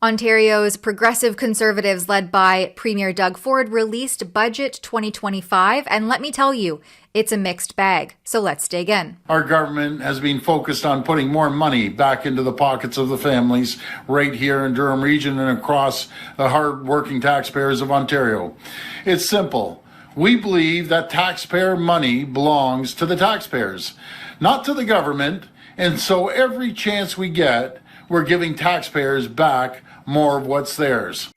Ontario's progressive Conservatives, led by Premier Doug Ford, released Budget 2025, and let me tell you, it's a mixed bag. So let's dig in. Our government has been focused on putting more money back into the pockets of the families right here in Durham Region and across the hard-working taxpayers of Ontario. It's simple. We believe that taxpayer money belongs to the taxpayers, not to the government, and so every chance we get, we're giving taxpayers back more of what's theirs.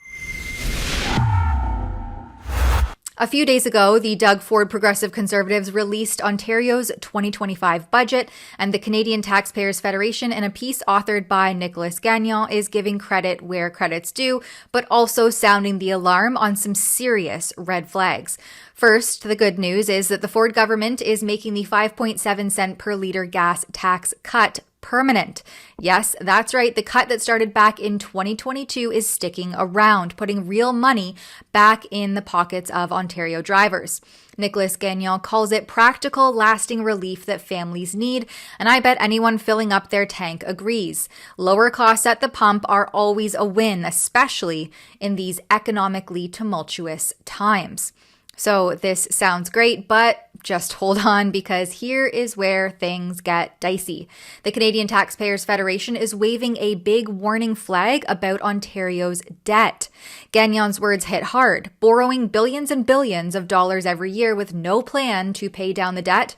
A few days ago, the Doug Ford Progressive Conservatives released Ontario's 2025 budget, and the Canadian Taxpayers Federation, in a piece authored by Nicholas Gagnon, is giving credit where credit's due, but also sounding the alarm on some serious red flags. First, the good news is that the Ford government is making the 5.7 cent per litre gas tax cut permanent. Yes, that's right. The cut that started back in 2022 is sticking around, putting real money back in the pockets of Ontario drivers. Nicholas Gagnon calls it practical, lasting relief that families need, and I bet anyone filling up their tank agrees. Lower costs at the pump are always a win, especially in these economically tumultuous times. So this sounds great, but just hold on, because here is where things get dicey. The Canadian Taxpayers Federation is waving a big warning flag about Ontario's debt. Gagnon's words hit hard. Borrowing billions and billions of dollars every year with no plan to pay down the debt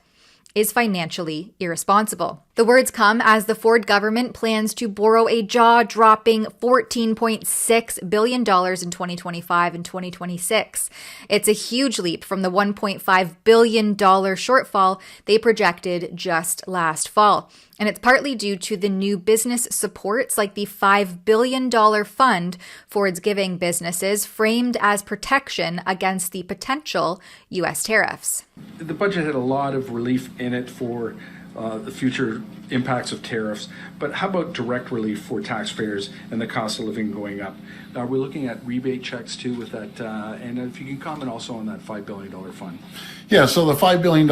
is financially irresponsible. The words come as the Ford government plans to borrow a jaw-dropping $14.6 billion in 2025 and 2026. It's a huge leap from the $1.5 billion shortfall they projected just last fall. And it's partly due to the new business supports, like the $5 billion fund Ford's giving businesses, framed as protection against the potential U.S. tariffs. The budget had a lot of relief in it for the future impacts of tariffs, but how about direct relief for taxpayers and the cost of living going up? Are we looking at rebate checks too with that? And if you can comment also on that $5 billion fund. Yeah, so the $5 billion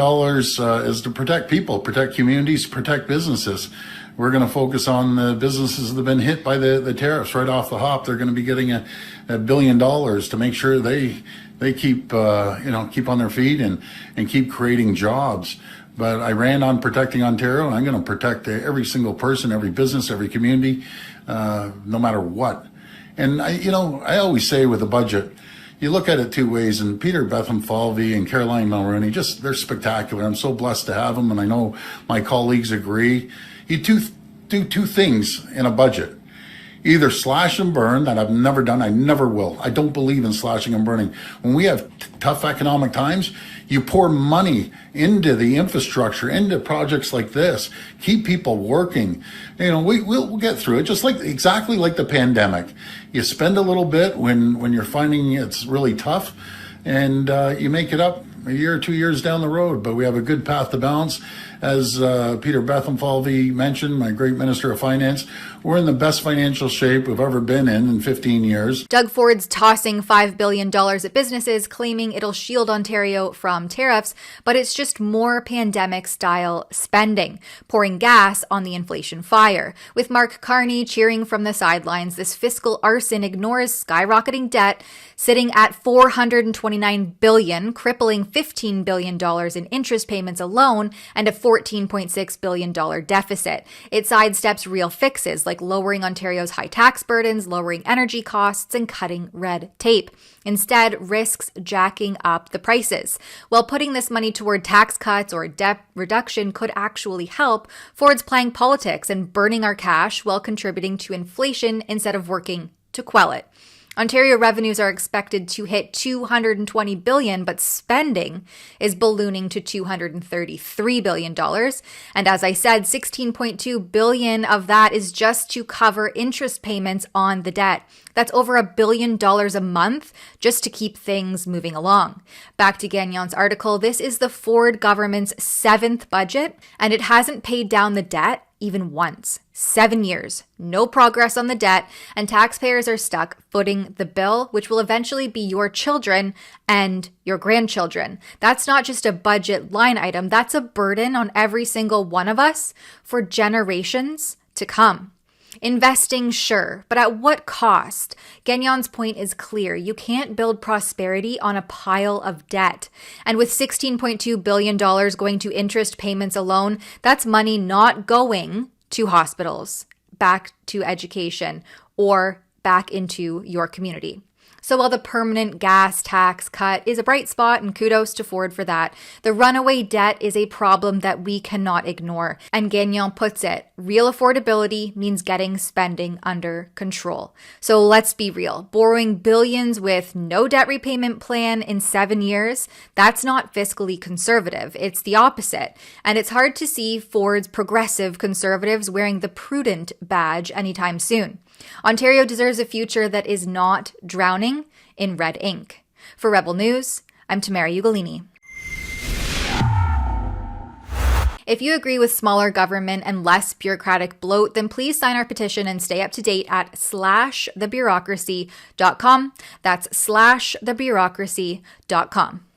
is to protect people, protect communities, protect businesses. We're going to focus on the businesses that have been hit by the tariffs right off the hop. They're going to be getting $1 billion to make sure they keep keep on their feet and keep creating jobs. But I ran on protecting Ontario, and I'm going to protect every single person, every business, every community, no matter what. And I always say with a budget, you look at it two ways, and Peter Betham-Falvey and Caroline Mulroney, they're spectacular. I'm so blessed to have them, and I know my colleagues agree. You do two things in a budget. Either slash and burn, that I've never done, I never will. I don't believe in slashing and burning. When we have tough economic times, you pour money into the infrastructure, into projects like this, keep people working. We'll get through it, just exactly like the pandemic. You spend a little bit when you're finding it's really tough, and you make it up a year or 2 years down the road. But we have a good path to balance. As Peter Betham-Falvey mentioned, my great Minister of Finance, we're in the best financial shape we've ever been in 15 years. Doug Ford's tossing $5 billion at businesses, claiming it'll shield Ontario from tariffs, but it's just more pandemic-style spending, pouring gas on the inflation fire. With Mark Carney cheering from the sidelines, this fiscal arson ignores skyrocketing debt, sitting at $429 billion, crippling $15 billion in interest payments alone, and a $14.6 billion deficit. It sidesteps real fixes like lowering Ontario's high tax burdens, lowering energy costs, and cutting red tape. Instead, risks jacking up the prices. While putting this money toward tax cuts or debt reduction could actually help, Ford's playing politics and burning our cash while contributing to inflation instead of working to quell it. Ontario revenues are expected to hit $220 billion, but spending is ballooning to $233 billion. And as I said, $16.2 billion of that is just to cover interest payments on the debt. That's over $1 billion a month just to keep things moving along. Back to Gagnon's article, this is the Ford government's 7th budget, and it hasn't paid down the debt even once. 7 years, no progress on the debt, and taxpayers are stuck footing the bill, which will eventually be your children and your grandchildren. That's not just a budget line item, that's a burden on every single one of us for generations to come. Investing, sure, but at what cost? Gagnon's point is clear. You can't build prosperity on a pile of debt. And with $16.2 billion going to interest payments alone, that's money not going to hospitals, back to education, or back into your community. So while the permanent gas tax cut is a bright spot, and kudos to Ford for that, the runaway debt is a problem that we cannot ignore. And Gagnon puts it, real affordability means getting spending under control. So let's be real. Borrowing billions with no debt repayment plan in 7 years, that's not fiscally conservative. It's the opposite. And it's hard to see Ford's progressive conservatives wearing the prudent badge anytime soon. Ontario deserves a future that is not drowning in red ink. For Rebel News, I'm Tamara Ugolini. If you agree with smaller government and less bureaucratic bloat, then please sign our petition and stay up to date at /thebureaucracy.com. That's /thebureaucracy.com.